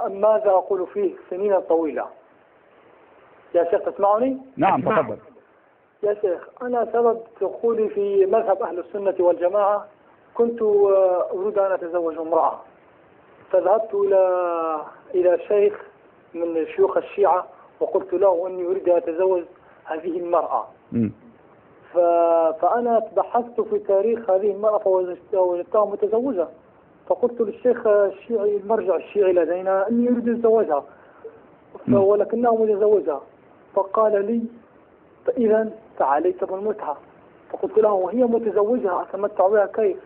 ماذا أقول فيه سنين طويلة. يا شيخ تسمعني؟ نعم تفضل. يا شيخ أنا سبب دخولي في مذهب أهل السنة والجماعة كنت أريد أن أتزوج امرأة، فذهبت إلى شيخ من شيوخ الشيعة وقلت له أني أريد أن أتزوج هذه المرأة. فأنا بحثت في تاريخ هذه المرأة فوجدتها متزوجة، فقلت للشيخ الشيعي المرجع الشيعي لدينا أني أريد أن أتزوجها ولكنها متزوجة، فقال لي فإذا فعليك بالمتعة. فقلت له وهي متزوجة أتمتع بها كيف؟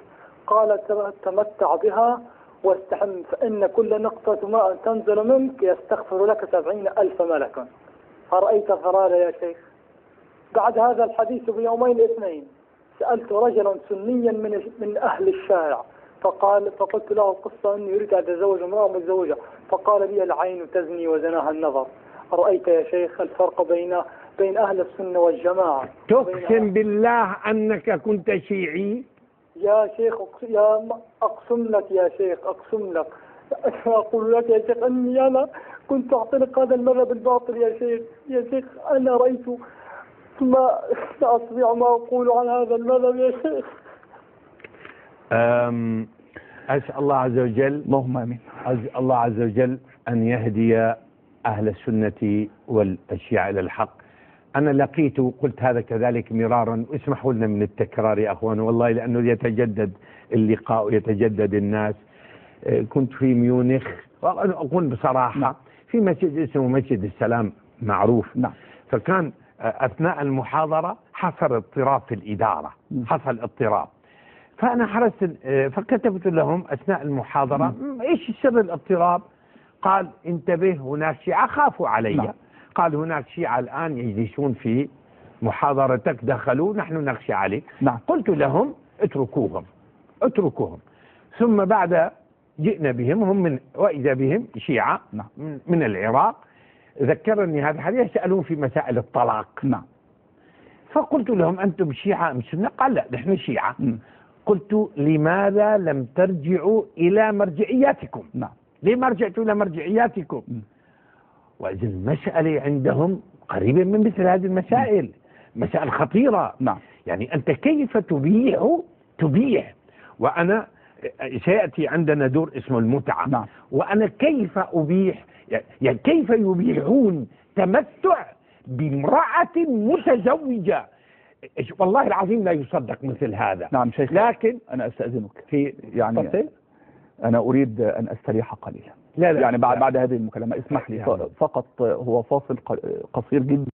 قال تمتع بها واستحم فإن كل نقطة ماء تنزل منك يستغفر لك 70,000 ملكا. أرأيت فرار يا شيخ؟ بعد هذا الحديث بيومين اثنين سألت رجلا سنيا من أهل الشارع فقلت له القصة أني أريد أن أتزوج امرأة متزوجة، فقال لي العين تزني وزناها النظر. أرأيت يا شيخ الفرق بين أهل السنة والجماعة؟ تقسم بالله أنك كنت شيعي؟ يا شيخ أقسم لك يا شيخ، أقسم لك، أقول لك يا شيخ أني أنا كنت أعتنق هذا المذهب الباطل يا شيخ. يا شيخ أنا رأيت ما لا أستطيع ما أقول عن هذا المذهب يا شيخ. أسأل الله عز وجل، اللهم آمين، أسأل الله عز وجل أن يهدي أهل السنة والشيعة إلى الحق. أنا لقيت وقلت هذا كذلك مرارا، اسمحوا لنا من التكرار يا أخوان والله لأنه يتجدد اللقاء ويتجدد الناس. كنت في ميونخ أقول بصراحة في مسجد اسمه مسجد السلام معروف. فكان أثناء المحاضرة حصل اضطراب في الإدارة، حصل اضطراب، فأنا حرصت فكتبت لهم أثناء المحاضرة إيش سر الاضطراب؟ قال انتبه هناك شيعة خافوا علي. قال هناك شيعة الآن يجلسون في محاضرتك دخلوا نحن نخشى عليك. قلت لهم اتركوهم. ثم بعد جئنا بهم هم وإذا بهم شيعة من العراق ذكرني هذا الحديث يسألون في مسائل الطلاق. فقلت لهم أنتم شيعة أم سنة؟ قال لا نحن شيعة. قلت لماذا لم ترجعوا إلى مرجعياتكم؟ لما رجعتوا إلى مرجعياتكم؟ وإذا المسألة عندهم قريبة من مثل هذه المسائل، مسائل خطيرة. يعني أنت كيف تبيح وأنا سيأتي عندنا دور اسمه المتعة. وأنا كيف أبيح؟ يعني كيف يبيحون تمتع بامرأة متزوجة؟ والله العظيم لا يصدق مثل هذا. نعم شيخ، لكن أنا أستأذنك في أنا أريد أن أستريح قليلا. لا يعني بعد هذه المكالمة اسمح لي فقط، هو فاصل قصير جدا.